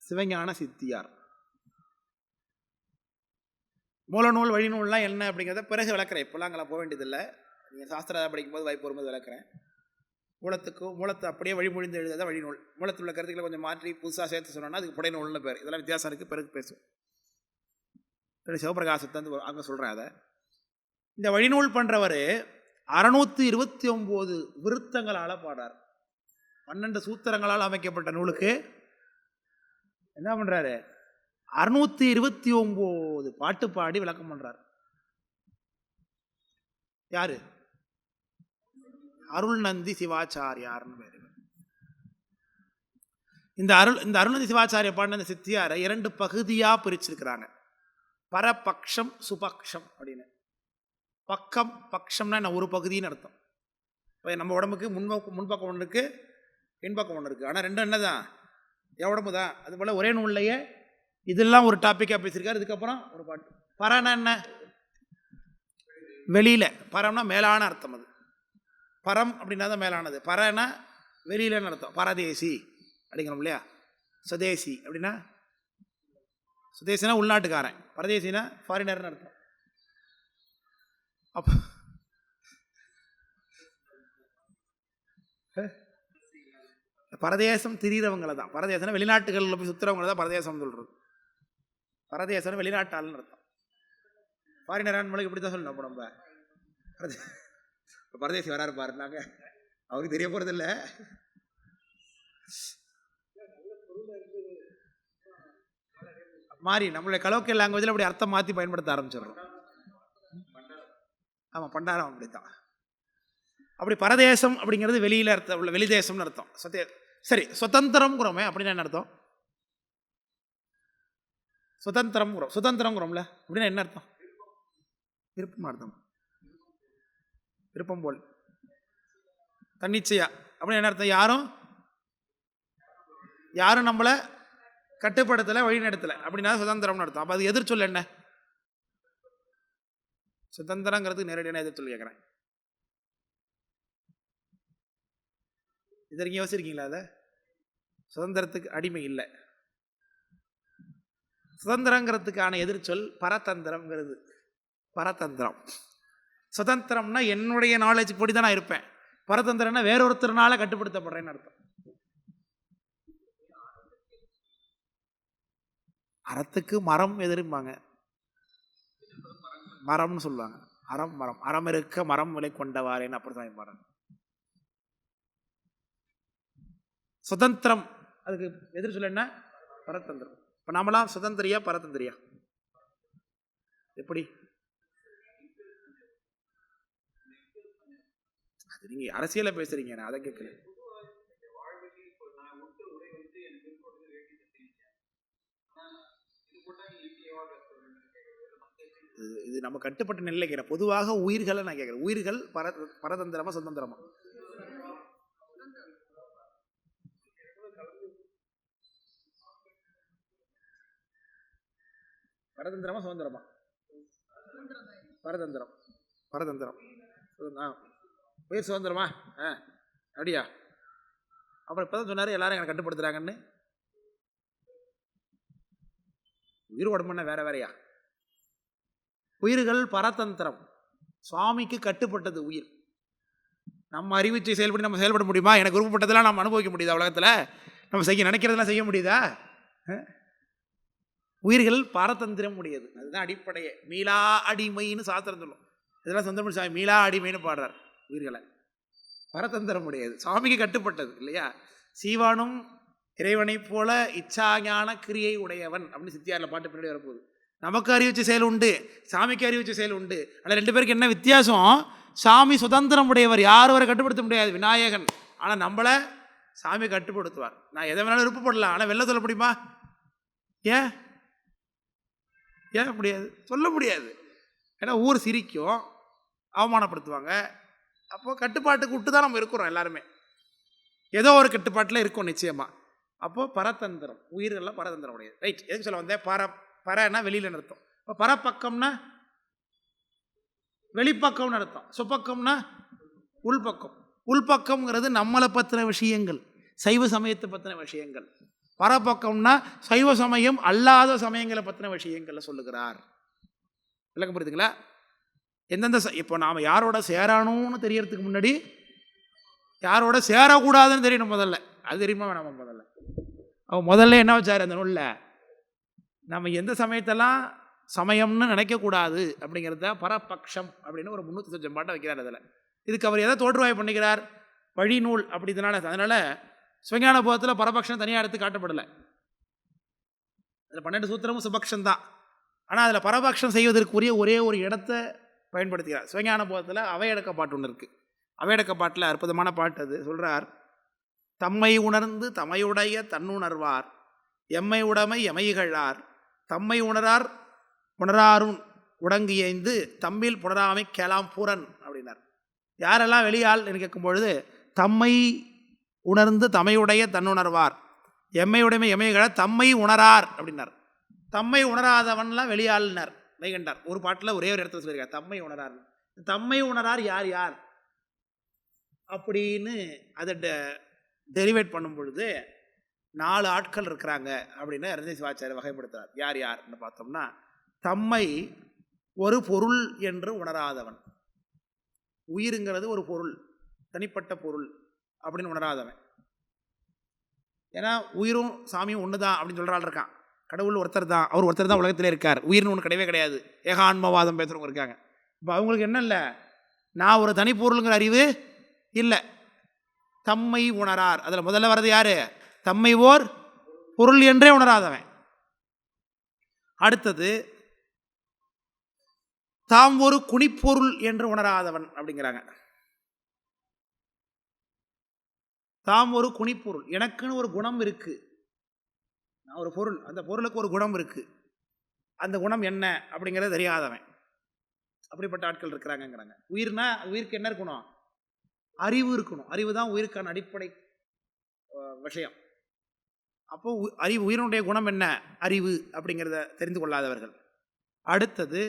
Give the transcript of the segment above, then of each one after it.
சிவஞான சித்தியார். மூலநூல் வழிநூல்லாம் என்ன அப்படிங்கிறத பிறகு விளக்குறேன். இப்போல்லாம் அங்கே போக வேண்டியதில்லை. நீங்கள் சாஸ்திரம் படிக்கும்போது வாய்ப்பு வரும்போது விளக்குறேன். மூலத்தை அப்படியே வழிமொழிந்து எழுதாத வழிநூல். மூலத்தில் உள்ள கருத்துக்களை கொஞ்சம் மாற்றி புதுசாக சேர்த்து சொன்னோன்னா அதுக்கு புடைநூல்னு பேர். இதெல்லாம் வித்தியாசம் இருக்குது, பிறகு பேசும். சிவபிரகாசத்தை வந்து அங்கே சொல்கிறேன். அதை இந்த வழிநூல் பண்ணுறவர் 629 விருத்தங்களால் பாடுறார். 12 சூத்திரங்களால் அமைக்கப்பட்ட நூலுக்கு என்ன பண்ணுறாரு? 629 பாட்டு பாடி விளக்கம் பண்ணுறார். யாரு? அருள்நந்தி சிவாச்சாரியார்னு பேர். இந்த அருள்நந்தி சிவாச்சாரிய பாடின இந்த சித்தியாரை 2 பகுதியாக பிரிச்சிருக்கிறாங்க. பரபக்ஷம் சுபக்ஷம் அப்படின்னு. பக்கம் பக்ஷம்னா என்ன? ஒரு பகுதின்னு அர்த்தம். இப்போ நம்ம உடம்புக்கு முன்பக்கம் ஒன்று இருக்குது, பின்பக்கம் ஒன்று இருக்குது. ஆனால் ரெண்டும் என்ன தான்? என் உடம்பு தான். அதுபோல் ஒரே நூல்லையே இதெல்லாம் ஒரு டாப்பிக்காக பேசியிருக்காரு. இதுக்கப்புறம் ஒரு பாட்டு. பரனா என்ன? வெளியில். பரம்னா மேலான அர்த்தம். அது பரம் அப்படின்னா தான் மேலானது. பரனா வெளியிலன்னு அர்த்தம். பரதேசி அப்படிங்கிறோம் இல்லையா? சுதேசி அப்படின்னா, சுதேசினா உள்நாட்டுக்காரன், பரதேசினா ஃபாரினர்னு அர்த்தம். அப்போ பரதேசம் திரிகிறவங்களை தான். பரதேசம்னா வெளிநாட்டுகளில் போய் சுற்றுறவங்களை தான் பரதேசம் சொல்கிறது. பரதேசம்னா வெளிநாட்டாள்னு அர்த்தம். ஃபாரினரான் மொழிக்கு இப்படி தான் சொல்லணும். அப்போ நம்ம பரதேசி வராரு பாருனாங்க, அவருக்கு தெரிய போகிறதில்ல. மாறி நம்மளுடைய கலோக்கியல் லாங்குவேஜில் அப்படி அர்த்தம் மாற்றி பயன்படுத்த ஆரம்பிச்சிடுறோம். ஆமாம், பண்டாரம் அப்படி தான். அப்படி பரதேசம் அப்படிங்கிறது வெளியில் அர்த்தம், உள்ள வெளி தேசம்னு அர்த்தம். சரி, சுதந்திரம்ங்கிறோமே அப்படின்னா என்ன அர்த்தம்? சுதந்திரம்ங்கிறோம்ல அப்படின்னா என்ன அர்த்தம்? விருப்பம் அர்த்தம். விருப்பம் போல், தன்னிச்சையா அப்படின்னு என்ன அர்த்தம்? யாரும் நம்மளை கட்டுப்படுத்தலை, வழி நடத்தலை அப்படின்னா சுதந்திரம்னு அர்த்தம். அப்போ அது எதிர்ச்சொல் என்ன? சுதந்திரங்கிறதுக்கு நேரடியான எதிர்ச்சொல் கேட்குறேன். இதற்கு யோசிச்சிருக்கீங்களா? அதை சுதந்திரத்துக்கு அடிமை இல்லை. சுதந்திரங்கிறதுக்கான எதிர்ச்சொல் பரதந்திரம்ங்கிறது. பரதந்திரம். சுதந்திரம்னா என்னுடைய நாலேஜ் படி தான் நான் இருப்பேன். பரதந்திரம்னா வேறொருத்தர்னால கட்டுப்படுத்தப்படுறேன்னு அர்த்தம். அறத்துக்கு மரம் எதிர்ப்பாங்க, மரம்னு சொல்லுவாங்க. அறம் இருக்க மரம் விலை கொண்டவாரேன்னு அப்படிதான் பாருங்க. சுதந்திரம் அதுக்கு எதிர் சொல்ல என்ன? பரதந்திரம். இப்போ நாமெல்லாம் சுதந்திரியா பரதந்திரியா? எப்படி? அது நீங்க அரசியல பேசுறீங்க, நான் அதை கேட்கல. இது நம்ம கட்டுப்பட்ட நிலை கேட்கிறேன். பொதுவாக உயிர்களை நான் கேட்கிறேன். உயிர்கள் பரதந்திரமா சுதந்திரமா? பரதந்திரமா சுதந்திரமா? பரதந்திரம். பரதந்திரம். உயிர் சுதந்திரமா? அப்படியா? அப்புறம் இப்பதான் சொன்னாரு எல்லாரும் எனக்கு கட்டுப்படுத்துறாங்கன்னு. உயிர் உடம்புன்னா வேற வேறையா? உயிர்கள் பரதந்திரம், சுவாமிக்கு கட்டுப்பட்டது உயிர். நம்ம அறிவிச்சை செயல்படி நம்ம செயல்பட முடியுமா? எனக்கு விருப்பப்பட்டதெல்லாம் நம்ம அனுபவிக்க முடியுதா? உலகத்தில் நம்ம செய்ய நினைக்கிறதெல்லாம் செய்ய முடியுதா? உயிர்கள் பரதந்திரம் முடியாது. அதுதான் அடிப்படையே. மீளா அடிமைன்னு சாஸ்திரம் சொல்லும். இதெல்லாம் சொந்தமிழ் சாமி மீளா அடிமைன்னு பாடுறார். உயிர்களை பரதந்திரம் முடியாது, சுவாமிக்கு கட்டுப்பட்டது இல்லையா? சீவானும் இறைவனை போல இச்சாஞான கிரியை உடையவன் அப்படின்னு சித்தியாரில் பாட்டு பின்னாடி வரப்போகுது. நமக்கு அறிவிச்ச செயல் உண்டு, சாமிக்கு அறிவிச்ச செயல் உண்டு. ஆனால் 2 பேருக்கு என்ன வித்தியாசம்? சாமி சுதந்திரம் உடையவர், யாரும் அவரை கட்டுப்படுத்த முடியாது, விநாயகன். ஆனால் நம்மளை சாமி கட்டுப்படுத்துவார். நான் எதை வேணாலும் விருப்பப்படலாம், ஆனால் வெளில சொல்ல முடியுமா? ஏன் முடியாது? சொல்ல முடியாது. ஏன்னா ஊர் சிரிக்கும், அவமானப்படுத்துவாங்க. அப்போது கட்டுப்பாட்டுக்கு விட்டு தான் நம்ம இருக்கிறோம். எல்லாருமே ஏதோ ஒரு கட்டுப்பாட்டில் இருக்கோம் நிச்சயமாக. அப்போது பரதந்திரம், உயிர்கள்லாம் பரதந்திரம் உடையது. ரைட். எதுக்கு சொல்ல வந்தேன்? பரனா வெளியில் அர்த்தம். இப்போ பரப்பக்கம்னா வெளிப்பக்கம்னு அர்த்தம். சுப்பக்கம்னா உள்பக்கம். உள்பக்கம்ங்கிறது நம்மளை பற்றின விஷயங்கள், சைவ சமயத்தை பற்றின விஷயங்கள். பரபக்கம்னா சைவ சமயம் அல்லாத சமயங்களை பற்றின விஷயங்களை சொல்லுகிறார். விளக்கம் புரியுதுங்களா? எந்தெந்த இப்போ நாம் யாரோட சேரணும்னு தெரியறதுக்கு முன்னாடி யாரோட சேரக்கூடாதுன்னு தெரியணும் முதல்ல. அது தெரியுமா நம்ம முதல்ல என்ன வச்சார் அந்த நூலில்? நம்ம எந்த சமயத்தெல்லாம் சமயம்னு நினைக்கக்கூடாது அப்படிங்கிறத பரபக்ஷம் அப்படின்னு ஒரு 300 பாட்டை வைக்கிறார். அதில் இதுக்கு அவர் எதை தோற்றுவாய் பண்ணிக்கிறார்? வழி நூல் அப்படி அதனால் சிவஞான போதத்தில் பரபக்ஷம் தனியாக எடுத்து காட்டப்படலை. அதில் 12 சூத்திரமும் சுபக்ஷம் தான். ஆனால் அதில் பரபக்ஷம் செய்வதற்குரிய ஒரே ஒரு இடத்தை பயன்படுத்துகிறார். சிவஞான போதத்தில் அவையடக்க பாட்டு ஒன்று இருக்குது. அவையடக்க பாட்டில் அற்புதமான பாட்டு அது. சொல்கிறார், தம்மை உணர்ந்து தமையுடைய தன்னுணர்வார், எம்மை உடைமை எமைகளார், தம்மை உணரார் உணராரும் உடங்கியைந்து தம்மில் புணராமை கேளாம் பூரன் அப்படின்னார். யாரெல்லாம் வெளியாள் என்று கேட்கும் பொழுது, தம்மை உணர்ந்து தமையுடைய தன்னுணர்வார், எம்மை உடைமை எமைகளார், தம்மை உணரார் அப்படின்னார். தம்மை உணராதவன்லாம் வெளியாள்னார் வைகண்டார். ஒரு பாட்டில் ஒரே ஒரு இடத்துல சொல்லியிருக்கார் தம்மை உணரார். தம்மை உணரார் யார் யார் அப்படின்னு அதை டெரிவேட் பண்ணும் பொழுது 4 ஆட்கள் இருக்கிறாங்க அப்படின்னு அரவிந்த சிவாச்சாரியர் வகைப்படுத்துறார். யார் யார்னு பார்த்தோம்னா, தம்மை ஒரு பொருள் என்று உணராதவன், உயிருங்கிறது ஒரு பொருள், தனிப்பட்ட பொருள் அப்படின்னு உணராதவன். ஏன்னா உயிரும் சாமியும் ஒன்று தான் அப்படின்னு சொல்கிற ஆள் இருக்கான். கடவுள் ஒருத்தர் தான், அவர் ஒருத்தர் தான் உலகத்திலே இருக்கார், உயிர்னு ஒன்று கிடையவே கிடையாது, ஏகான்மவாதம் பேசுகிறவங்க இருக்காங்க. இப்போ அவங்களுக்கு என்ன இல்லை, நான் ஒரு தனிப்பொருளுங்கிற அறிவு இல்லை. தம்மை உணரார், அதில் முதல்ல வர்றது யார்? தம்மை ஓர் பொருள் என்றே உணராதவன். அடுத்தது தாம் ஒரு குணிப்பொருள் என்று உணராதவன் அப்படிங்கிறாங்க. தாம் ஒரு குணிப்பொருள், எனக்குன்னு ஒரு குணம் இருக்கு, நான் ஒரு பொருள், அந்த பொருளுக்கு ஒரு குணம் இருக்கு, அந்த குணம் என்ன அப்படிங்கிறது தெரியாதவன். அப்படிப்பட்ட ஆட்கள் இருக்கிறாங்கிறாங்க. உயிர்னா உயிருக்கு என்ன இருக்கணும்? அறிவு இருக்கணும். அறிவு தான் உயிருக்கான அடிப்படை விஷயம். அப்போ அறிவு, உயிரினுடைய குணம் என்ன? அறிவு அப்படிங்கிறத தெரிந்து கொள்ளாதவர்கள். அடுத்தது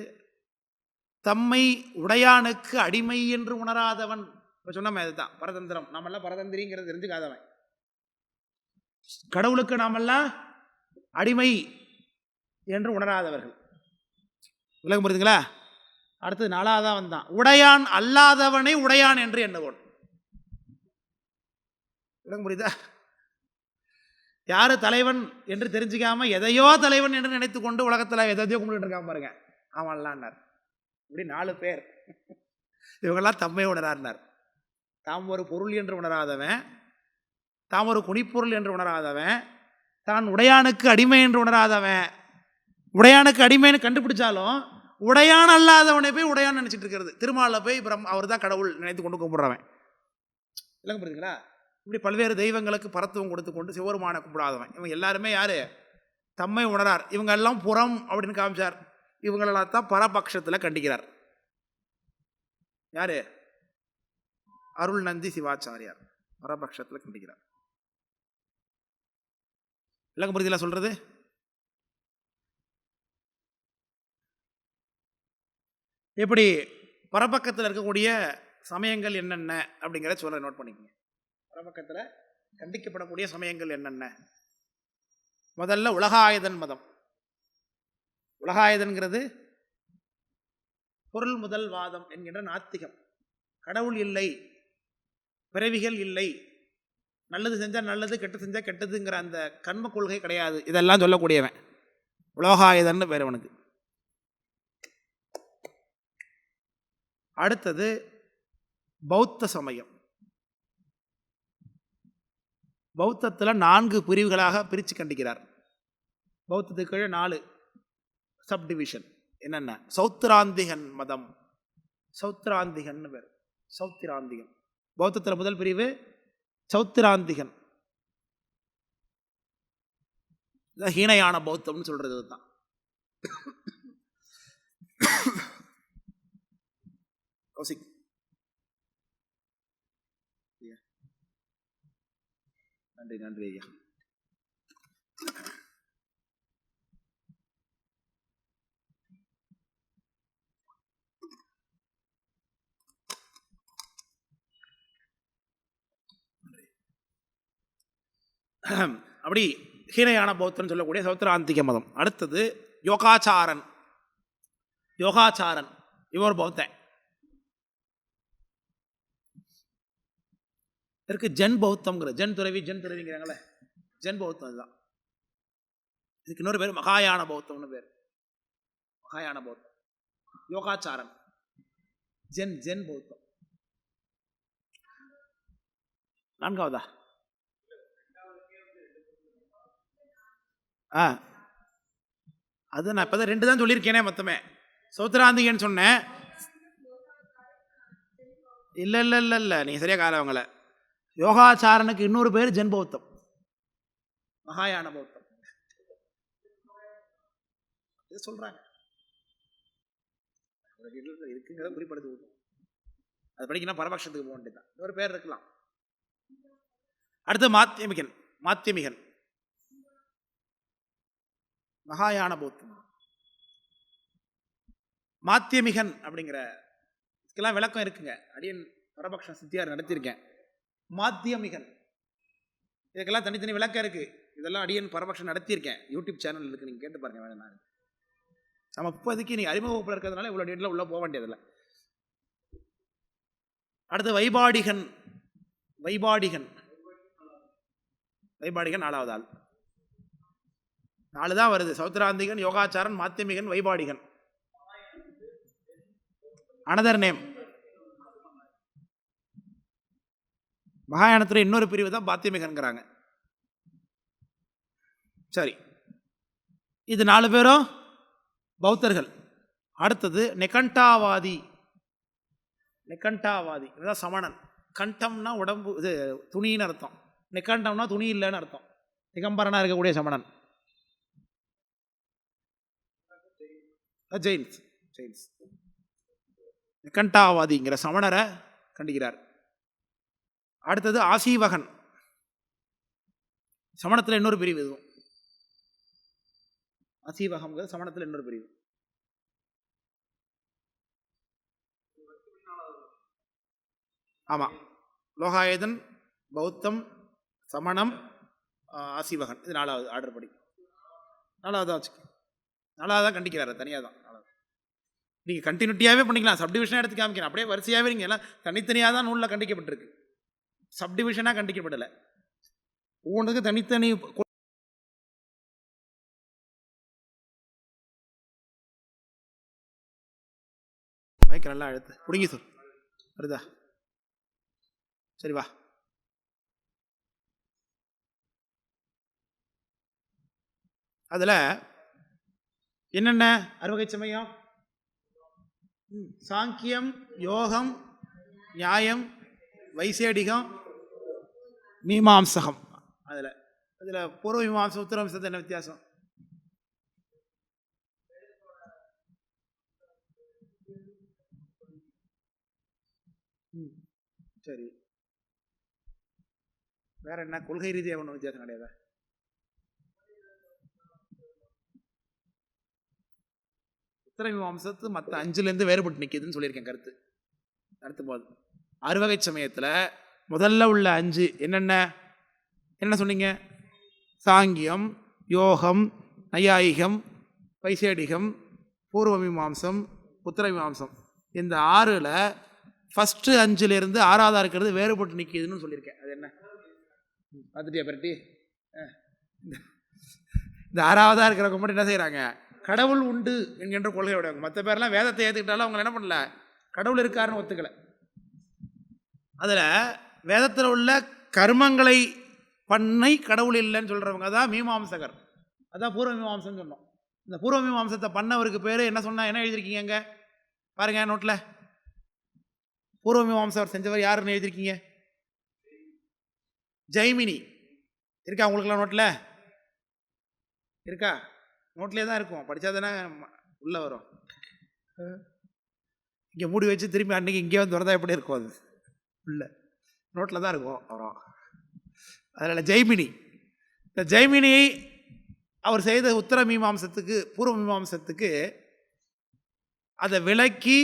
தம்மை உடையானுக்கு அடிமை என்று உணராதவன். இப்போ சொன்னோமே அதுதான் பரதந்திரம். நாமெல்லாம் பரதந்திரிங்கிறது தெரிஞ்சுக்காதவன். கடவுளுக்கு நாமெல்லாம் அடிமை என்று உணராதவர்கள். விளக்கம் புரியுதுங்களா? அடுத்தது 4ஆவதான் வந்தான், உடையான் அல்லாதவனை உடையான் என்று எண்ணுவோம். விளக்கம் புரியுதா? யாரு தலைவன் என்று தெரிஞ்சுக்காம எதையோ தலைவன் என்று நினைத்து கொண்டு உலகத்தில் எதையோ கும்பிட்டு இருக்காம பாருங்க, அவன்லான்னார். இப்படி 4 பேர் இவங்கெல்லாம் தம்மை உணரார்னார். தாம் ஒரு பொருள் என்று உணராதவன், தாம் ஒரு குணிப்பொருள் என்று உணராதவன், தான் உடையானுக்கு அடிமை என்று உணராதவன். உடையானுக்கு அடிமைன்னு கண்டுபிடிச்சாலும் உடையான் அல்லாதவனை போய் உடையான்னு நினச்சிட்டு இருக்கிறது. திருமாலை போய் அவர் தான் கடவுள் நினைத்து கொண்டு கும்பிடுறவன். இல்லைங்க புரியுதுங்களா? இப்படி பல்வேறு தெய்வங்களுக்கு பரத்துவம் கொடுத்து கொண்டு சிவருமான கும்பிடாதவன். இவங்க எல்லாருமே யார்? தம்மை உணரார். இவங்க எல்லாம் புறம் அப்படின்னு காமிச்சார். இவங்களெல்லாம் தான் பரபக்ஷத்தில் கண்டிக்கிறார். யாரு? அருள் நந்தி சிவாச்சாரியார் பரபக்ஷத்தில் கண்டிக்கிறார். இல்லைங்க புரியுதுல சொல்றது? எப்படி பரபக்கத்தில் இருக்கக்கூடிய சமயங்கள் என்னென்ன அப்படிங்கிறத சொல்ல நோட் பண்ணிக்கோங்க. பரபக்கத்தில் கண்டிக்கப்படக்கூடிய சமயங்கள் என்னென்ன? முதல்ல உலகாயுதன் மதம். உலகாயுதன்கிறது பொருள் முதல் வாதம் என்கின்ற நாத்திகம். கடவுள் இல்லை, பிறவிகள் இல்லை, நல்லது செஞ்சால் நல்லது, கெட்டு செஞ்சால் கெட்டதுங்கிற அந்த கர்ம கொள்கை கிடையாது. இதெல்லாம் சொல்லக்கூடியவன் உலகாயுதன் பேர் அவனுக்கு. அடுத்தது பௌத்த சமயம். பௌத்தத்தில் 4 பிரிவுகளாக பிரித்து கண்டிக்கிறார். பௌத்தத்துக்கு 4 சப்டிவிஷன். என்னென்ன? சௌத்திராந்திகன் மதம். சௌத்திராந்திகன் பேர், சௌத்திராந்திகன். பௌத்தத்தில் முதல் பிரிவு சௌத்திராந்திகன். ஹீனயான பௌத்தம்னு சொல்றது தான். நன்றி நன்றி ஐயா. அப்படி ஹீனயான பௌத்தன் சொல்லக்கூடிய சௌத்ராந்திக மதம். அடுத்தது யோகாச்சாரன். யோகாச்சாரன் இவர் பௌத்தன். இருக்கு ஜென் பௌத்தம்ங்கிற ஜென் துறவிங்கிறாங்களே, ஜென் பௌத்தம். இதுதான். இதுக்கு இன்னொரு பேர் மகாயான பௌத்தம்னு பேர். மகாயான பௌத்தம், யோகாச்சாரன், ஜென் பௌத்தம். நான்காவதா? அது நான் இப்போதான் 2 தான் சொல்லியிருக்கேனே மொத்தமே. சௌத்ராந்திகன்னு சொன்னேன். இல்லை இல்லை இல்லை இல்லை நீங்கள் சரியாக காலவங்கள. யோகாச்சாரனுக்கு இன்னொரு பேர் ஜென் பௌத்தம், மகாயான பௌத்தம். இது சொல்கிறாங்க, இருக்குங்கிறத குறிப்பிடுத்து விட்டோம். அது படிக்கணும், பரபக்ஷத்துக்கு போக வேண்டியதான். இன்னொரு பேர் இருக்கலாம். அடுத்து மாத்தியமிகன். மாத்தியமிகன் மகாயான பௌத்தம். மாத்தியமிகன் அப்படிங்கிற இதுக்கெல்லாம் விளக்கம் இருக்குங்க. அடியன் பரபக்ஷ சித்தியார் நடத்தியிருக்கேன். மாத்தியமிகன் இதுக்கெல்லாம் தனித்தனி விளக்கம் இருக்கு. இதெல்லாம் அடியன் பரபக்ஷம் நடத்தியிருக்கேன். யூடியூப் சேனல் இருக்கு, நீங்கள் கேட்டு பாருங்க. வேணும், நான் நம்ம இப்போதைக்கு நீங்கள் அறிமுக வகுப்பில் இருக்கிறதுனால இவ்வளோ டேட்டில் உள்ளே போக வேண்டியதில்லை. அடுத்து வைபாடிகன். வைபாடிகன் 4வது ஆள். 4 தான் வருது. சௌத்ராந்திகன், யோகாச்சாரன், மாத்தியமிகன், வைபாடிகன். Another name. மகாயானத்தில் இன்னொரு பிரிவு தான் பாத்தியமிகன்கிறாங்க. சரி, இது 4 பேரும் பௌத்தர்கள். அடுத்தது நெகண்டாவாதி. நெகண்டாவாதி இதுதான் சமணன். கண்டம்னா உடம்பு, இது துணின்னு அர்த்தம். நெகண்டம்னா துணி இல்லைன்னு அர்த்தம். திகம்பரனாக இருக்கக்கூடிய சமணன். ஜெயின்ஸ். நெகண்டாவாதிங்கிற சமணரை கண்டிக்கிறார். அடுத்தது ஆசீவகன். சமணத்தில் இன்னொரு பிரிவு. இதுவும் ஆசீவகம்ங்கிறது சமணத்தில் இன்னொரு பிரிவு. ஆமாம், லோகாயதன், பௌத்தம், சமணம், ஆசீவகன். இது 4வது ஆர்டர் படி. 4வது தான் வச்சுக்க. 4வது தான் கண்டிக்கிறாரு தனியாக தான். நீங்கள் கண்டினியூட்டியாகவே பண்ணிக்கலாம். சப்டிவிஷனாக எடுத்து காமிக்கலாம். அப்படியே வரிசையாகவே நீங்கள் எல்லாம் தனித்தனியாக தான் நூலில் கண்டிக்கப்பட்டிருக்கு. சப்டிவிஷனாக கண்டிக்கப்படலை. ஒவ்வொன்றுக்கும் தனித்தனி. மைக்க நல்லா அழுத்து பிடிங்கி சொல். வருதா? சரி வா. அதில் என்னென்ன அறுவகை சமயம்? சாங்கியம், யோகம், நியாயம், வைசேடிகம், மீமாம்சகம். அதில் பூர்வ மீமாம்சம், உத்தர மீமாம்சத்து என்ன வித்தியாசம்? சரி, வேற என்ன? கொள்கை ரீதியாக ஒன்றும் வித்தியாசம் கிடையாதா? உத்தர மீமாம்சத்து மற்ற 5லேருந்து வேறுபட்டு நிற்கிதுன்னு சொல்லியிருக்கேன் கருத்து. அடுத்து போது அறுவகை சமயத்தில் முதல்ல உள்ள 5 என்ன சொன்னீங்க? சாங்கியம், யோகம், நையாயிகம், வைசேடிகம், பூர்வ மீமாம்சம், உத்தர மீமாம்சம். இந்த 6ல் ஃபஸ்ட்டு 5லேருந்து 6வது இருக்கிறது வேறுபட்டு நிற்கிதுன்னு சொல்லியிருக்கேன். அது என்ன பார்த்துட்டியா பரட்டி? இந்த 6வதாக இருக்கிறவங்க மட்டும் என்ன செய்கிறாங்க? கடவுள் உண்டு என்கின்ற கொள்கை உடையவங்க. மற்ற பேர்லாம் வேதத்தை ஏற்றுக்கிட்டாலும் அவங்க என்ன பண்ணல, கடவுள் இருக்காருன்னு ஒத்துக்கலை. அதில் வேதத்தில் உள்ள கர்மங்களை பண்ணை கடவுள் இல்லைன்னு சொல்கிறவங்க தான் மீமாம்சகர். அதான் பூர்வ மீமாம்சம்னு சொன்னோம். இந்த பூர்வ மீமாம்சத்தை பண்ணவருக்கு பேர் என்ன சொன்னால் என்ன எழுதியிருக்கீங்க? அங்கே பாருங்க நோட்டில். பூர்வ மீமாம்சவர் செஞ்சவர் யாருன்னு எழுதியிருக்கீங்க? ஜெய்மினி. இருக்கா உங்களுக்குலாம் நோட்டில்? இருக்கா? நோட்லேயே தான் இருக்கும், படித்தா தானே உள்ளே வரும். இங்கே மூடி வச்சு திரும்பி அன்றைக்கி இங்கே வந்து திறந்தா எப்படி இருக்கும்? அது இல்லை, நோட்டில் தான் இருக்கும் வரும். அதில் ஜெய்மினி. இந்த ஜெய்மினி அவர் செய்த உத்தர மீமாம்சத்துக்கு, பூர்வ மீமாம்சத்துக்கு அதை விளக்கி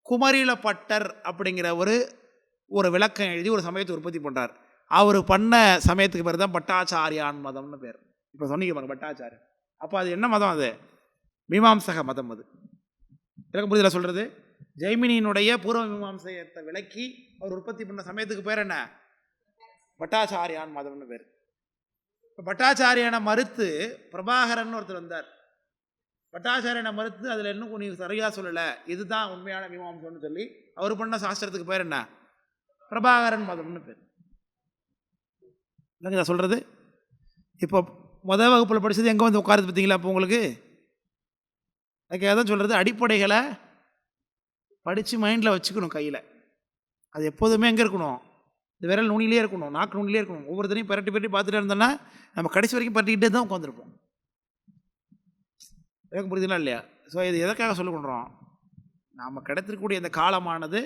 குமரில பட்டர் அப்படிங்கிற ஒரு விளக்கம் எழுதி ஒரு சமயத்தை உற்பத்தி பண்ணுறார். அவர் பண்ண சமயத்துக்கு பேர் தான் பட்டாச்சாரியான் மதம்னு பேர். இப்போ சொன்னீங்க பாருங்க பட்டாச்சாரியன். அப்போ அது என்ன மதம்? அது மீமாம்சக மதம். அது எனக்கு புரிதல சொல்கிறது. ஜெய்மினியினுடைய பூர்வ மீமாம்சையத்தை விளக்கி அவர் உற்பத்தி பண்ண சமயத்துக்கு பேர் என்ன? பட்டாச்சாரியான் மதம்னு பேர். இப்போ பட்டாச்சாரியனை மறுத்து பிரபாகரன் ஒருத்தர் வந்தார். பட்டாச்சாரியனை மறுத்து அதில் இன்னும் கொஞ்சம் சரியாக சொல்லலை, இதுதான் உண்மையான மீமாம்சம்னு சொல்லி அவர் பண்ண சாஸ்திரத்துக்கு பேர் என்ன? பிரபாகரன் மதம்னு பேர். இல்லைங்க சொல்கிறது. இப்போ முதல் வகுப்பில் படித்தது எங்கே வந்து உட்காருது பார்த்தீங்களா? அப்போ உங்களுக்கு அதுக்காக தான் சொல்கிறது, அடிப்படைகளை படித்து மைண்டில் வச்சுக்கணும் கையில். அது எப்போதுமே எங்கே இருக்கணும்? இந்த விரல் நுனிலே இருக்கணும், நாக்கு நுனிலே இருக்கணும். ஒவ்வொருத்தரையும் பரட்டி பார்த்துட்டே இருந்தோன்னா நம்ம கடைசி வரைக்கும் பரட்டிக்கிட்டே தான் உட்காந்துருப்போம். எனக்கு புரியுதுங்களா இல்லையா? ஸோ இது எதற்காக சொல்லிக் கொள்கிறோம்? நாம் கிடைத்திருக்கக்கூடிய இந்த காலமானது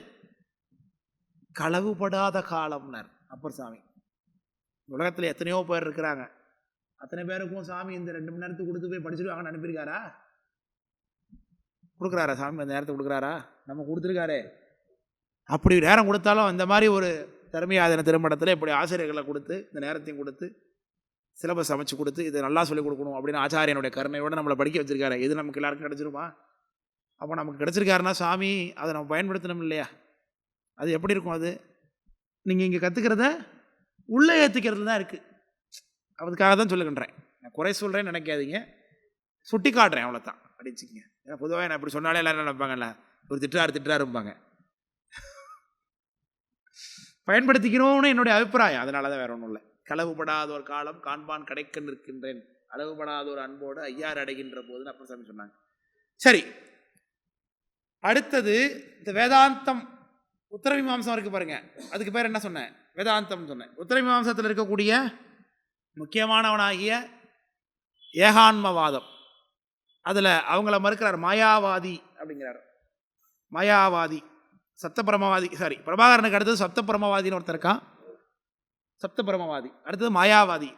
களவுபடாத காலம்னார் அப்பர் சாமி. உலகத்தில் எத்தனையோ பேர் இருக்கிறாங்க. அத்தனை பேருக்கும் சாமி இந்த 2 மணி நேரத்துக்கு கொடுத்து போய் படிச்சுட்டு வாங்கன்னு அனுப்பியிருக்காரா? கொடுக்குறாரா? சாமி அந்த நேரத்தை கொடுக்குறாரா? நம்ம கொடுத்துருக்காரே. அப்படி நேரம் கொடுத்தாலும் இந்த மாதிரி ஒரு திறமையாதன திருமணத்தில் இப்படி ஆசிரியர்களை கொடுத்து இந்த நேரத்தையும் கொடுத்து சிலபஸ் அமைச்சு கொடுத்து இதை நல்லா சொல்லிக் கொடுக்கணும் அப்படின்னு ஆச்சாரியனுடைய கருணையோடு நம்மளை படிக்க வச்சுருக்காரு. இது நமக்கு எல்லாருக்கும் கிடச்சிருமா? அப்போ நமக்கு கிடச்சிருக்காருன்னா சாமி அதை நம்ம பயன்படுத்தணும் இல்லையா? அது எப்படி இருக்கும்? அது நீங்கள் இங்கே கற்றுக்கிறத உள்ளே ஏற்றிக்கிறது தான் இருக்குது. அதுக்காக தான் சொல்லுகின்றேன். நான் குறை சொல்கிறேன்னு நினைக்காதீங்க, சுட்டி காட்டுறேன், அவ்வளோதான். படிச்சுக்கிங்க. ஏன்னா பொதுவாக நான் இப்படி சொன்னாலே எல்லோரும் நினைப்பாங்கல்ல, ஒரு திட்டாருப்பாங்க. பயன்படுத்திக்கணும்னு என்னுடைய அபிப்பிராயம். அதனால தான் வேற ஒன்றும் இல்லை. களவுபடாத ஒரு காலம் காண்பான் கிடைக்க நிற்கின்றேன், அளவுபடாத ஒரு அன்போடு ஐயாறு அடைகின்ற போதுன்னு அப்பர் சாமி சொன்னாங்க. சரி, அடுத்தது இந்த வேதாந்தம் உத்தரமீமாம்சம் இருக்குது பாருங்க. அதுக்கு பேர் என்ன சொன்னேன்? வேதாந்தம் சொன்னேன். உத்தரமீமாம்சத்தில் இருக்கக்கூடிய முக்கியமானவனாகிய ஏகான்மவாதம், அதில் அவங்கள மறுக்கிறார், மாயாவாதி அப்படிங்கிறார். மாயாவாதி, சப்தபிரமவாதி. சாரி, பிரபாகரனுக்கு அடுத்தது சப்தபிரமவாதின்னு ஒருத்தர் இருக்கான். சப்தபிரமவாதி. அடுத்தது மாயாவாதி.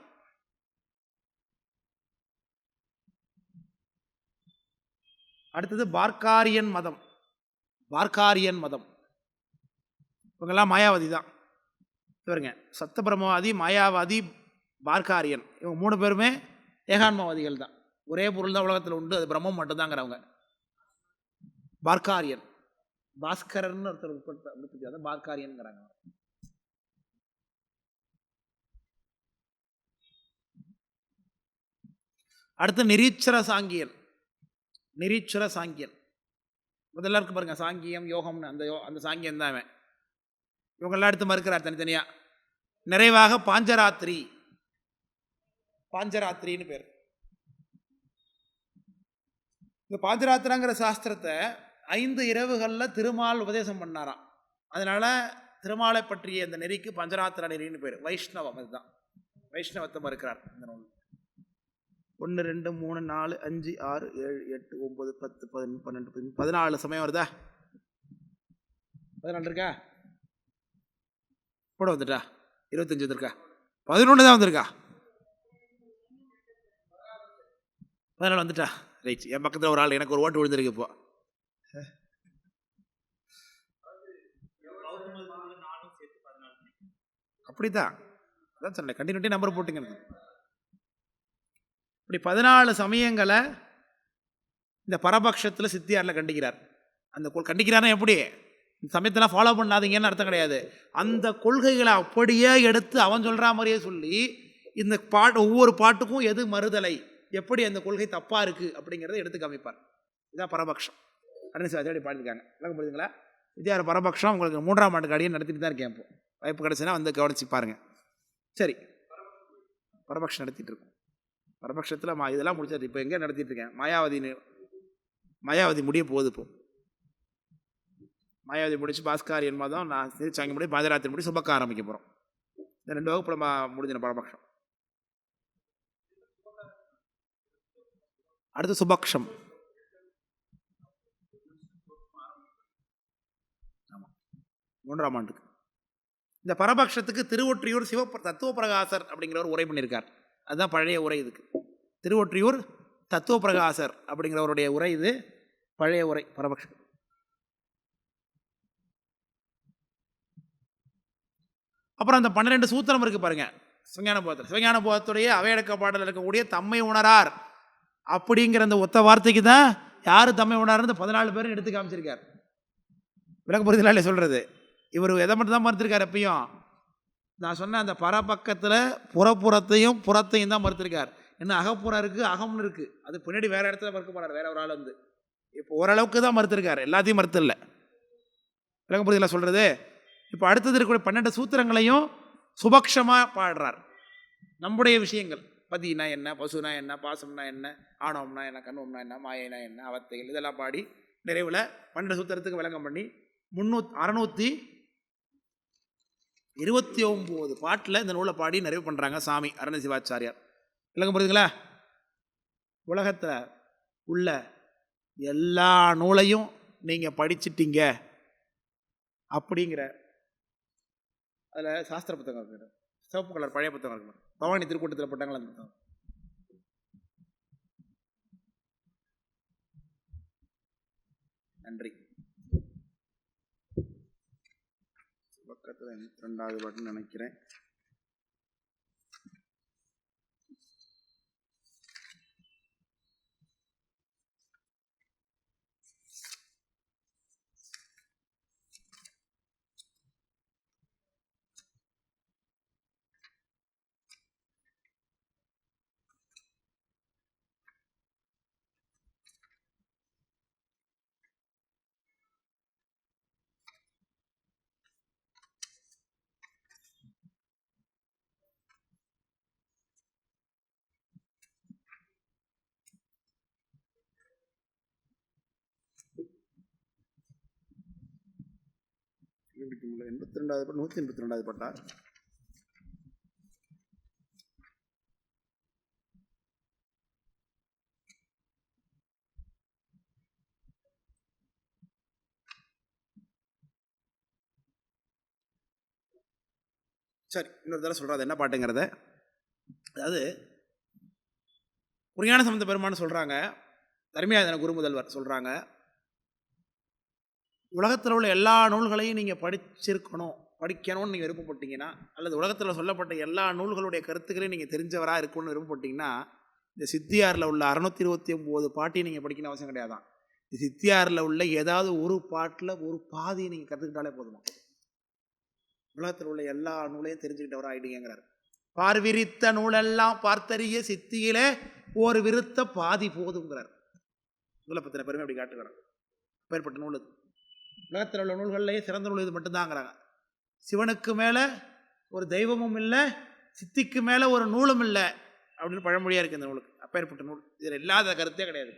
அடுத்தது பார்க்காரியன் மதம். பார்க்காரியன் மதம் இவங்கெல்லாம் மாயாவாதி தான். இவருங்க சப்தபிரமவாதி, மாயாவாதி, பார்க்காரியன். இவங்க 3 பேருமே ஏகான்மவாதிகள் தான். ஒரே பொருள் தான் உலகத்தில் உண்டு, அது பிரம்மம் மட்டும்தாங்கிறவங்க. பார்க்காரியன், பாஸ்கரன் ஒருத்தர் உற்பத்தி பார்க்காரியன்ங்கிறாங்க. அடுத்து நிரீச்சர சாங்கியன். நிரீச்சர சாங்கியன் முதல்ல இருக்கு பாருங்க. சாங்கியம் யோகம்னு அந்த சாங்கியம் தான் அவன். இவங்கெல்லாம் எடுத்து மறுக்கிறார் தனித்தனியாக. நிறைவாக பாஞ்சராத்திரி, பாஞ்சராத்திரின்னு பேர். இந்த பாஞ்சராத்திராங்கிற சாஸ்திரத்தை 5 இரவுகளில் திருமால் உபதேசம் பண்ணாராம். அதனால திருமாலை பற்றிய இந்த நெறிக்கு பஞ்சராத்திர நெறின்னு பேர். வைஷ்ணவம், அதுதான் வைஷ்ணவத்தை மறுக்கிறார் இந்த நூல். 1 2 3 4 5 6 7 8 9 10 11 12 14 சமயம் வருதா? 14 இருக்கா? கூட வந்துட்டா? 25 வந்துருக்கா? 11 தான் வந்திருக்கா? 14 வந்துட்டா? ரைட். என் பக்கத்தில் ஒரு ஆள், எனக்கு ஒரு ஓட்டு விழுந்திருக்கு இப்போ. அப்படித்தான், அதான் சொன்னேன், கண்டினியூட்டி நம்பர் போட்டுங்க. இப்படி 14 சமயங்களை இந்த பரபக்ஷத்தில் சித்தியாரில் கண்டிக்கிறார். அந்த கண்டிக்கிறாருன்னா எப்படி? இந்த சமயத்தெல்லாம் ஃபாலோ பண்ணாதீங்கன்னு அர்த்தம் கிடையாது. அந்த கொள்கைகளை அப்படியே எடுத்து அவன் சொல்கிற மாதிரியே சொல்லி இந்த ஒவ்வொரு பாட்டுக்கும் எது மறுதலை, எப்படி அந்த கொள்கை தப்பாக இருக்குது அப்படிங்கிறத எடுத்து காமிப்பார். இதுதான் பரபக்ஷம். அருண் பாடிருக்காங்க. எல்லாம் புரியுதுங்களா? வித்யார பரபக்ஷம் உங்களுக்கு 3ஆம் ஆண்டுக்கு அடியே நடத்திட்டு தான் இருக்கேன். இப்போ வாய்ப்பு கிடச்சுன்னா வந்து கவனிச்சு பாருங்கள். சரி, பரபக்ஷம் நடத்திட்டு இருக்கோம். பரபக்ஷத்தில் இதெல்லாம் முடிச்சாச்சு. இப்போ எங்கே நடத்திட்டு இருக்கேன்? மாயாவதி முடிய போகுது. இப்போ மாயாவதி முடிச்சு பாஸ்காரியன் மாதம், நான் திருச்சாங்கி முடி, பாஞ்சராத்திரி முடி, சுபக்க ஆரம்பிக்க போகிறோம். இந்த 2 வகுப்புல முடிஞ்சின பரபக்ஷம். அடுத்து சுபக்ஷம். ஆமாம், 3ஆம் ஆண்டுக்கு. இந்த பரபக்ஷத்துக்கு திருவொற்றியூர் தத்துவ பிரகாசர் அப்படிங்கிறவர் உரை பண்ணியிருக்கார். அதுதான் பழைய உரை. இதுக்கு திருவொற்றியூர் தத்துவ பிரகாசர் அப்படிங்கிறவருடைய உரை. இது பழைய உரை பரபக்ஷம். அப்புறம் அந்த 12 சூத்திரம் இருக்குது பாருங்கள் சிவஞான போதத்துடைய அவையடக்க பாடல் இருக்கக்கூடிய தம்மை உணரார் அப்படிங்கிற அந்த ஒத்த வார்த்தைக்கு தான் யார் தம்மை உணரார்னு 14 பேரும் எடுத்து காமிச்சிருக்கார். விளக்க புரிதலா இல்லை சொல்கிறது? இவர் எதை மட்டும் தான் மறுத்திருக்கார்? எப்பயும் நான் சொன்ன அந்த பரபக்கத்தில் புறப்புறத்தையும் புறத்தையும் தான் மறுத்திருக்கார். இன்னும் அகப்புறம் இருக்குது, அகம்னு இருக்குது. அது பின்னாடி வேறு இடத்துல மறுக்க போகிறார், வேற ஒரு ஆள் வந்து. இப்போ ஓரளவுக்கு தான் மறுத்திருக்கார், எல்லாத்தையும் மறுத்து இல்லை. விளக்க புரிதலா சொல்கிறது? இப்போ அடுத்தது இருக்கக்கூடிய 12 சூத்திரங்களையும் சுபக்ஷமாக பாடுறார். நம்முடைய விஷயங்கள், பதினா என்ன, பசுனா என்ன, பாசம்னா என்ன, ஆணவம்னா என்ன, கண்ணும்னா என்ன, மாயனா என்ன, அவத்தைகள், இதெல்லாம் பாடி நிறைவில் 12 சூத்திரத்துக்கு விளக்கம் பண்ணி 629 பாட்டில் இந்த நூலை பாடி நிறைவு பண்ணுறாங்க சாமி அருண சிவாச்சாரியார். விளக்கம் புரியுதுங்களா? உலகத்தில் உள்ள எல்லா நூலையும் நீங்கள் படிச்சிட்டீங்க அப்படிங்கிற அதில் சாஸ்திர புத்தகம் இருக்கு, சிவப்பு கலர் பழைய புத்தகம் இருக்கு, பவானி திருக்கூட்டத்தில் போட்டாங்களா அந்த புத்தகம். நன்றி. பக்கத்தில் 82வது பாட்டுன்னு நினைக்கிறேன். முடிக்க முடியல. 182வது பாட்டா? சரி, இன்னொரு தடவை சொல்கிறது என்ன பாட்டுங்கிறத. அதாவது குறிஞான சம்பந்த பெருமான்னு சொல்கிறாங்க, தர்மியாதன குரு முதல்வர் சொல்கிறாங்க, உலகத்தில் உள்ள எல்லா நூல்களையும் நீங்கள் படிக்கணும்னு நீங்கள் விருப்பப்பட்டீங்கன்னா, அல்லது உலகத்தில் சொல்லப்பட்ட எல்லா நூல்களுடைய கருத்துக்களையும் நீங்கள் தெரிஞ்சவராக இருக்கணும்னு விருப்பப்பட்டீங்கன்னா, இந்த சித்தியாரில் உள்ள 629 பாட்டையும் நீங்கள் படிக்கணும் அவசியம் கிடையாதான். இந்த சித்தியாரில் உள்ள ஏதாவது ஒரு பாட்டில் ஒரு பாதியை நீங்கள் கற்றுக்கிட்டாலே போதுமா, உலகத்தில் உள்ள எல்லா நூலையும் தெரிஞ்சுக்கிட்டவராக ஆகிடுங்கிறார். பார்விரித்த நூலெல்லாம் பார்த்தறிய சித்தியிலே ஒரு விருத்த பாதி போதுங்கிறார். நூலை பற்றின பெருமை அப்படி காட்டுகிறார். அப்பேற்பட்ட நூல் இது. உலகத்தில் உள்ள நூல்கள்லேயே சிறந்த நூல் இது மட்டும்தாங்கிறாங்க. சிவனுக்கு மேலே ஒரு தெய்வமும் இல்லை, சித்திக்கு மேலே ஒரு நூலும் இல்லை அப்படின்னு பழமொழியாக இருக்குது இந்த நூலுக்கு. அப்பேற்பட்ட நூல், இதில் இல்லாத கருத்தே கிடையாது.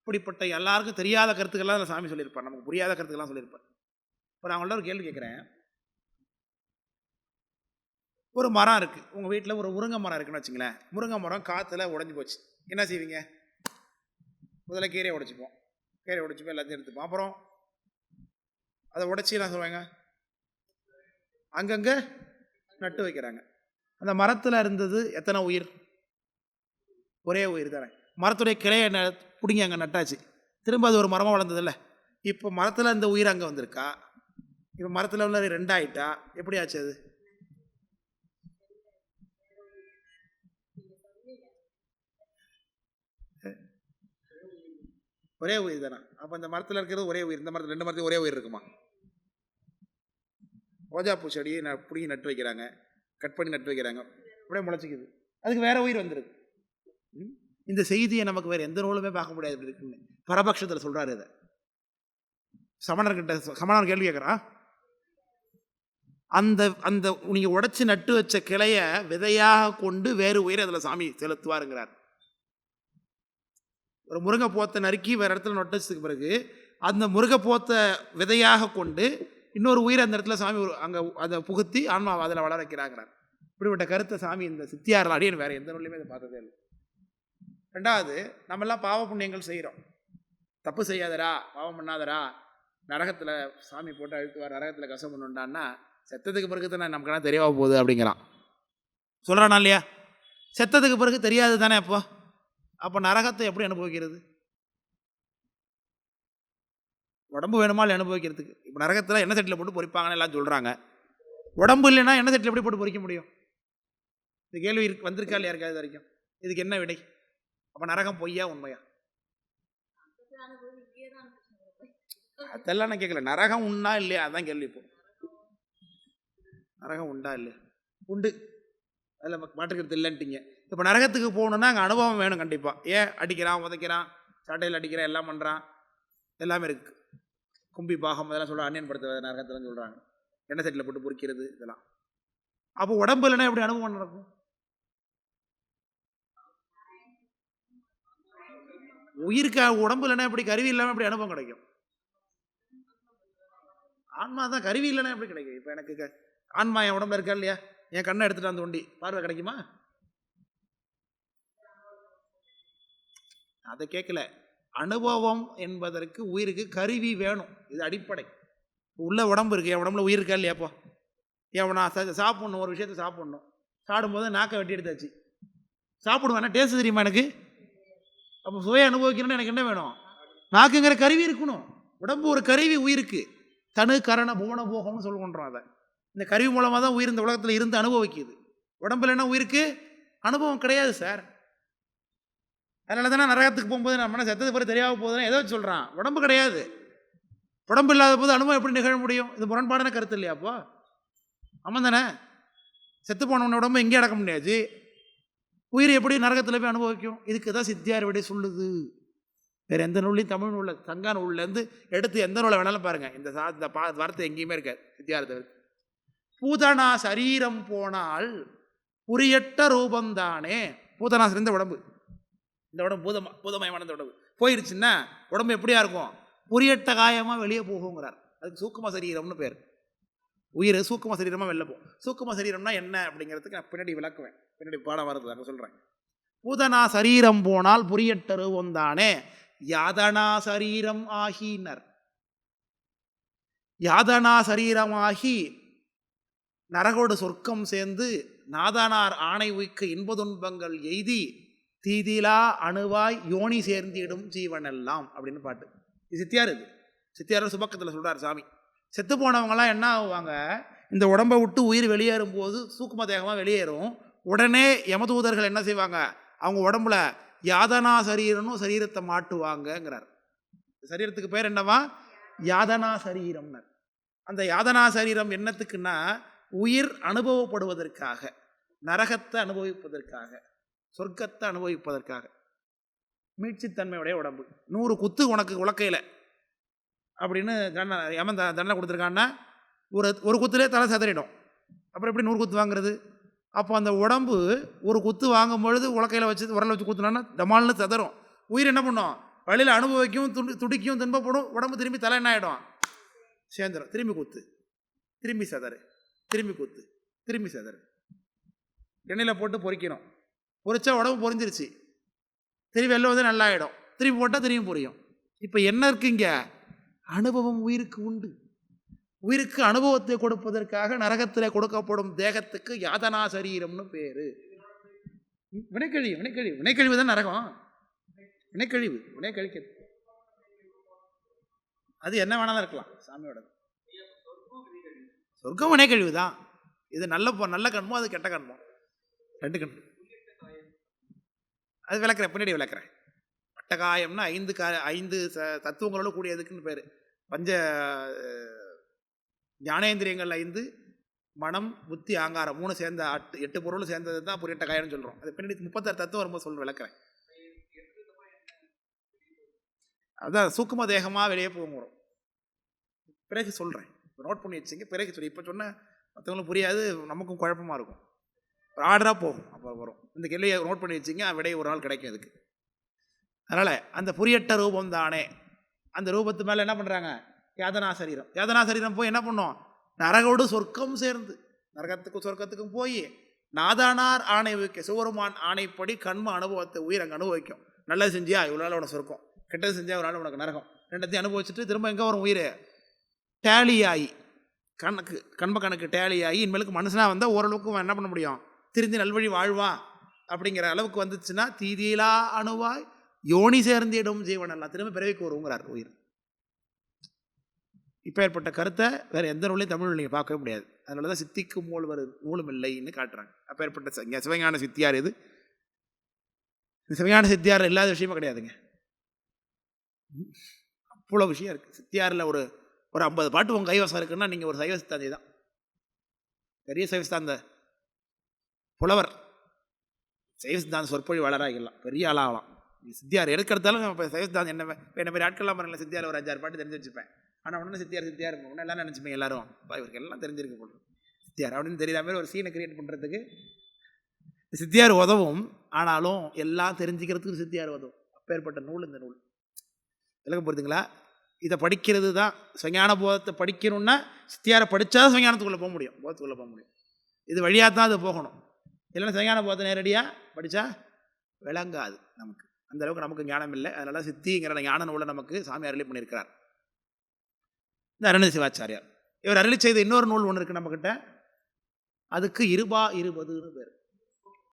அப்படிப்பட்ட எல்லாருக்கும் தெரியாத கருத்துக்கள்லாம் அதில் சாமி சொல்லியிருப்பார், நமக்கு புரியாத கருத்துக்கெல்லாம் சொல்லியிருப்பார். இப்போ நான் உங்கள்ட்ட ஒரு கேள்வி கேட்குறேன். ஒரு மரம் இருக்குது, உங்கள் வீட்டில் ஒரு முருங்கை மரம் இருக்குன்னு வச்சுங்களேன். முருங்கை மரம் காற்றுல உடஞ்சி போச்சு, என்ன செய்வீங்க? முதல்ல கீரையை உடைச்சிப்போம், கீரை உடைச்சிப்போம், எல்லாத்தையும் எடுத்துப்போம். அப்புறம் அதை உடைச்சி என்ன சொல்லுவாங்க, அங்கங்கே நட்டு வைக்கிறாங்க. அந்த மரத்தில் இருந்தது எத்தனை உயிர்? ஒரே உயிர் தானே. மரத்துடைய கிளையை பிடிங்கி அங்கே நட்டாச்சு, திரும்ப அது ஒரு மரமாக வளர்ந்ததில்ல. இப்போ மரத்தில் இந்த உயிர் அங்கே வந்திருக்கா, இப்போ மரத்தில் உள்ள 2 ஆகிட்டா, எப்படி ஆச்சு அது? ஒரே உயிர் தானே. அப்போ இந்த மரத்தில் இருக்கிறது ஒரே உயிர், இந்த மரத்தில் 2 மரத்தையும் ஒரே உயிர் இருக்குமா? ரோஜாப்பூ செடியை பிடிங்கி நட்டு வைக்கிறாங்க, கட் பண்ணி நட்டு வைக்கிறாங்க, அப்படியே முளைச்சிக்குது, அதுக்கு வேற உயிர் வந்துடுது. இந்த செய்தியை நமக்கு வேறு எந்த நூலுமே பார்க்க முடியாது. இப்படி இருக்குன்னு பரபக்ஷத்தில் சொல்கிறாரு. இதை சமணர் கேள்வி கேட்குறான். அந்த அந்த நீங்கள் உடைச்சி நட்டு வச்ச கிளையை விதையாக கொண்டு வேறு உயிரை அதில் சாமி செலுத்துவாருங்கிறார். ஒரு முருங்கைப்போத்தை நறுக்கி வேறு இடத்துல நட்டு வச்சதுக்கு பிறகு அந்த முருங்கைப்போத்தை விதையாக கொண்டு இன்னொரு உயிரை அந்த இடத்துல சாமி அங்கே அதை புகுத்தி ஆன்மாவை அதில் வளர வைக்கிறாங்கிறார். இப்படிப்பட்ட கருத்தை சாமி இந்த சித்தியாரில் அடியன்னு வேறு எந்த நூலையுமே அதை பார்த்ததே இல்லை. 2வது, நம்மெல்லாம் பாவ புண்ணியங்கள் செய்கிறோம். தப்பு செய்யாதரா, பாவம் பண்ணாதரா, நரகத்தில் சாமி போட்டு அழுத்துவார், நரகத்தில் கஷ்டம் பண்ணுண்டான்னா செத்ததுக்கு பிறகு தானே நமக்குலாம் தெரியவா போகுது அப்படிங்கிறான். சொல்கிறானா இல்லையா? செத்ததுக்கு பிறகு தெரியாது தானே. அப்போ நரகத்தை எப்படி அனுபவிக்கிறது? உடம்பு வேணுமா இல்லை அனுபவிக்கிறதுக்கு? இப்போ நரகத்தில் எண்ணெய் சட்டியில் போட்டு பொரிப்பாங்கன்னு எல்லாம் சொல்கிறாங்க. உடம்பு இல்லைன்னா எண்ணெய் சட்டியில் எப்படி போட்டு பொரிக்க முடியும்? இந்த கேள்வி வந்திருக்கா இல்லையா இருக்காது வரைக்கும்? இதுக்கு என்ன விடை? அப்போ நரகம் பொய்யா உண்மையா? அதெல்லாம் நான் கேட்கல. நரகம் உண்டா இல்லையா அதான் கேள்வி. இப்போ நரகம் உண்டா இல்லையா? உண்டு, அதில் மாற்றுக்கிறது இல்லைன்ட்டிங்க. இப்போ நரகத்துக்கு போகணுன்னா அங்கே அனுபவம் வேணும் கண்டிப்பாக. ஏன் அடிக்கிறான், உதைக்கிறான், சட்டையில் அடிக்கிறான், எல்லாம் பண்ணுறான், எல்லாமே இருக்குது. கும்பி பாகம் இதெல்லாம் சொல்கிறாங்க, அந்நியன் படுத்துறது நரகத்தில் சொல்கிறாங்க, எண்ணெய் சட்டியில் போட்டு பொரிக்கிறது இதெல்லாம். அப்போ உடம்பு இல்லைன்னா எப்படி அனுபவம் நடக்கும்? உயிருக்கு உடம்பு இல்லைன்னா எப்படி, கருவி இல்லாமல் எப்படி அனுபவம் கிடைக்கும்? ஆன்மா தான், கருவி இல்லைன்னா எப்படி கிடைக்கும்? இப்போ எனக்கு ஆன்மா என் உடம்புல இருக்கா இல்லையா? என் கண்ணை எடுத்துட்டு அந்த தோண்டி பார்வை கிடைக்குமா? அதை கேட்கல. அனுபவம் என்பதற்கு உயிருக்கு கருவி வேணும், இது அடிப்படை. உள்ள உடம்பு இருக்கு, என் உடம்புல உயிர் இருக்கா இல்லையாப்போ? ஏன் நான் சாப்பிட்ணும், ஒரு விஷயத்தை சாப்பிட்ணும், சாப்பிடும்போது நாக்கை வெட்டி எடுத்தாச்சு, சாப்பிடுவேன்னா டேஸ்ட் தெரியுமா எனக்கு? அப்போ சுவையை அனுபவிக்கணும்னு எனக்கு என்ன வேணும்? நாக்குங்கிற கருவி இருக்கணும். உடம்பு ஒரு கருவி உயிருக்கு. தனு கரண புவன போகம்னு சொல்லுன்றோம். அதை இந்த கருவி மூலமாக தான் உயிர் இந்த உலகத்தில் இருந்து அனுபவிக்குது. உடம்புல என்ன உயிருக்கு அனுபவம் கிடையாது சார். அதனால தானே நரகத்துக்கு போகும்போது நம்ம செத்தது பிறகு தெரியாமல் போகுதுன்னா எதை வச்சு சொல்கிறான்? உடம்பு கிடையாது. உடம்பு இல்லாத போது அனுபவம் எப்படி நிகழ முடியும்? இது முரண்பாடான கருத்து இல்லையா? அப்போ ஆமாம் தானே? செத்து போனவன உடம்பு எங்கேயும் அடக்க முடியாது, உயிர் எப்படி நரகத்தில் போய் அனுபவிக்கும்? இதுக்கு தான் சித்தியார் விடை சொல்லுது. வேறு எந்த நூல்லையும், தமிழ் நூலில் சங்கா நூல்லேருந்து எடுத்து எந்த நூலை வேணாலும் பாருங்கள், இந்த வார்த்தை எங்கேயுமே இருக்காது சித்தியார். பூதனா சரீரம் போனால் புரியட்ட ரூபந்தானே. பூதனா சிறந்த உடம்பு, இந்த உடம்பு பூதமயமான உடம்பு போயிருச்சுன்னா உடம்பு எப்படியா இருக்கும்? புரியட்ட காயமாக வெளியே போகுங்கிறார். அதுக்கு சூக்கும சரீரம்னு பேர். உயிர் சூக்கும சரீரமாக வெளில போகும். சூக்கும சரீரம்னா என்ன அப்படிங்கிறதுக்கு நான் பின்னாடி விளக்குவேன், பின்னாடி பாடம் வருது அங்கே சொல்கிறேன். பூதனா சரீரம் போனால் புரியட்ட ரூபம் தானே யாதனா சரீரம் ஆகினர். யாதனா சரீரமாகி நரகோடு சொர்க்கம் சேர்ந்து நாதனார் ஆணை உய்க்க இன்பதுன்பங்கள் எய்தி தீதிலா அணுவாய் யோனி சேர்ந்திடும் ஜீவனெல்லாம் அப்படின்னு பாட்டு. இது சித்தியார். இது சித்தியார் சுபக்கத்தில் சொல்கிறார் சாமி. செத்து போனவங்களாம் என்ன ஆகுவாங்க? இந்த உடம்பை விட்டு உயிர் வெளியேறும் போது சூக்கும தேகமாக வெளியேறும். உடனே யமதூதர்கள் என்ன செய்வாங்க? அவங்க உடம்புல யாதனா சரீரம்னு சரீரத்தை மாட்டுவாங்கங்கிறார். சரீரத்துக்கு பேர் என்னவா? யாதனா சரீரம்னர். அந்த யாதனா சரீரம் என்னத்துக்குன்னா உயிர் அனுபவப்படுவதற்காக, நரகத்தை அனுபவிப்பதற்காக, சொர்க்கத்தை அனுபவிப்பதற்காக. மீட்சித்தன்மையுடைய உடம்பு. 100 குத்து உனக்கு உலக்கையில் அப்படின்னு தண்டனை கொடுத்துருக்கான்னா ஒரு குத்துலேயே தலை சதறிடும். அப்புறம் எப்படி 100 குத்து வாங்குறது? அப்போ அந்த உடம்பு ஒரு குத்து வாங்கும் பொழுது உலக்கையில் வச்சு உரலை வச்சு குத்துனோன்னா டமால்னு சதறும். உயிர் என்ன பண்ணும்? வழியில் அனுபவிக்கும், துடிக்கும், துன்பப்படும். உடம்பு திரும்பி தலை என்ன ஆகிடும்? சேர்ந்துடும். திரும்பி குத்து, திரும்பி சதறு, திரும்பி குத்து, திரும்பி சதறு. எண்ணெயில் போட்டு பொரிக்கணும். பொரிச்சா உடம்பு பொரிஞ்சிருச்சு, திரும்பி வெளில வந்து நல்லா ஆகிடும். திரும்பி போட்டால் திரும்பி பொரியும். இப்போ என்ன இருக்குது இங்கே? அனுபவம் உயிருக்கு உண்டு. உயிருக்கு அனுபவத்தை கொடுப்பதற்காக நரகத்தில் கொடுக்கப்படும் தேகத்துக்கு யாதனா சரீரம்னு பேர். வினைக்கழிவு, வினைக்கழிவு, வினைக்கழிவு தான் நரகம். வினைக்கழிவு, வினை கழிக்கிறது. அது என்ன வேணாலும் இருக்கலாம் சாமியோட. சொர்க்கம் வினைக்கழிவு தான். இது நல்ல கண்மோ, அது கெட்ட கண்மோ, ரெண்டு கண். அது விளக்குறேன், பின்னாடி விளக்குறேன். பட்டகாயம்னா 5 தத்துவங்களோட கூடியதுக்குன்னு பேர். பஞ்ச ஞானேந்திரியங்கள் 5, மனம், புத்தி, ஆங்காரம் 3 சேர்ந்த 8 பொருள் சேர்ந்தது தான் புரியட்ட காயம்னு சொல்கிறோம். அது பின்னாடி 36 தத்துவம் வரும்போது சொல்கிறேன், விளக்குறேன். அதுதான் சூக்கும தேகமாக வெளியே போகிறோம். பிறகு சொல்கிறேன், நோட் பண்ணி வச்சுங்க. பிறகு சொல்லி இப்போ சொன்ன மற்றவங்களும் புரியாது, நமக்கும் குழப்பமாக இருக்கும். ஆர்டராக போகும், அப்போ வரும். இந்த கேள்வியை நோட் பண்ணி வச்சுங்க, விடை ஒரு நாள் கிடைக்கும் அதுக்கு. அதனால் அந்த புரியட்ட ரூபம் தானே, அந்த ரூபத்து மேலே என்ன பண்ணுறாங்க? யாதனா சரீரம். யாதனா சரீரம் போய் என்ன பண்ணோம்? நரகோடு சொர்க்கம் சேர்ந்து, நரகத்துக்கும் சொர்க்கத்துக்கும் போய் நாதானார் ஆணை வைக்க, சிவருமான் ஆணைப்படி கண்ம அனுபவத்தை உயிர் அங்கே அனுபவிக்கும். நல்லது செஞ்சியா இவ்வளோ நாள் உனக்கு சொர்க்கம், கெட்டது செஞ்சால் ஒரு நாள் உனக்கு நரகம். ரெண்டத்தையும் அனுபவிச்சுட்டு திரும்ப எங்கே வரும்? உயிர் டேலி ஆகி, கண்ம கணக்கு டேலி ஆகி இனிமேலுக்கு மனுஷனாக வந்தால் ஓரளவுக்கு என்ன பண்ண முடியும்? திருந்தி நல்வழி வாழ்வான் அப்படிங்கிற அளவுக்கு வந்துச்சுன்னா தீதியிலா அணுவாய் யோனி சேர்ந்திடும் ஜீவனெல்லாம் திரும்ப பிறவிக்கு வருங்கிறார் உயிர். இப்போ ஏற்பட்ட கருத்தை வேறு எந்த நூலையும் தமிழ் நீங்கள் பார்க்கவே முடியாது. அதனால தான் சித்திக்கும் மூலவர் நூலும் இல்லைன்னு காட்டுறாங்க. அப்போ ஏற்பட்ட சிவஞான சித்தியார் இது. இந்த சிவஞான சித்தியார் இல்லாத விஷயமே கிடையாதுங்க. அவ்வளோ விஷயம் இருக்குது சித்தியாரில். ஒரு 50 பாட்டு உங்கள் கைவசம் இருக்குன்னா நீங்கள் ஒரு சைவ சித்தாந்தி தான், பெரிய சைவ சித்தாந்த புலவர். சைவ சித்தாந்த சொற்பொழிவாளராகலாம், பெரிய ஆளாகலாம். சித்தியார் எடுக்கிறதாலும் இப்போ சைவ சித்தாந்தம் என்ன மாதிரி ஆட்கள்லாம் பாருங்களேன். சித்தியார் ஒரு 5-6 பாட்டு தெரிஞ்சு வச்சுப்பேன். ஆனால் ஒன்று சித்தியார் ஒன்று எல்லாம் நினச்சிப்பேன் எல்லாரும் இவருக்கு எல்லாம் தெரிஞ்சிருக்க போடுறோம் சித்தியார் அப்படின்னு தெரியாத மாதிரி ஒரு சீனை கிரியேட் பண்ணுறதுக்கு சித்தியார் உதவும். ஆனாலும் எல்லாம் தெரிஞ்சுக்கிறதுக்கு சித்தியார் உதவும். அப்பேற்பட்ட நூல் இந்த நூல். விளக்கம் புரியுதுங்களா? இதை படிக்கிறது தான் சிவஞான போதத்தை படிக்கணும்னா சித்தியாரை படித்தா சிவஞானத்துக்குள்ளே போக முடியும், போதத்துக்குள்ளே போக முடியும். இது வழியாக தான் அது போகணும். இல்லைன்னா சிவஞான போதத்தை நேரடியாக படித்தா விளங்காது நமக்கு. அந்தளவுக்கு நமக்கு ஞானம் இல்லை. அதனால சித்திங்கிற ஞான நூலை நமக்கு சாமி அருளி பண்ணியிருக்கிறார் இந்த அருண சிவாச்சாரியார். இவர் அருளி செய்த இன்னொரு நூல் ஒன்று இருக்குது நம்மக்கிட்ட. அதுக்கு 20 பேர்.